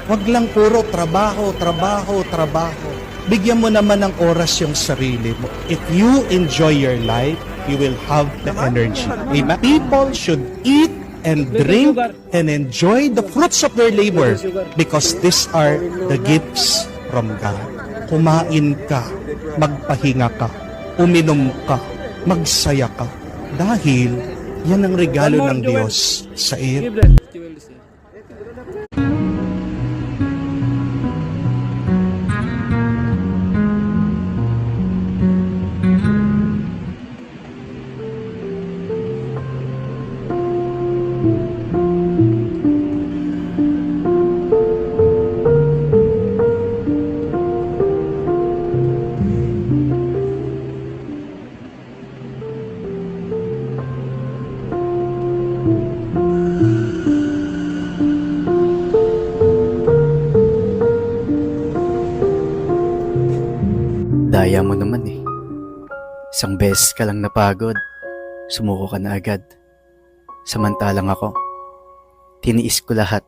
Wag lang puro trabaho, trabaho, trabaho. Bigyan mo naman ng oras yung sarili mo. If you enjoy your life, you will have the energy. Amen? People should eat and drink and enjoy the fruits of their labor because these are the gifts from God. Kumain ka, magpahinga ka, uminom ka, magsaya ka. Dahil yan ang regalo ng Diyos sa iyo. Daya mo naman eh. Isang beses ka lang napagod, sumuko ka na agad. Samantalang ako, tiniis ko lahat.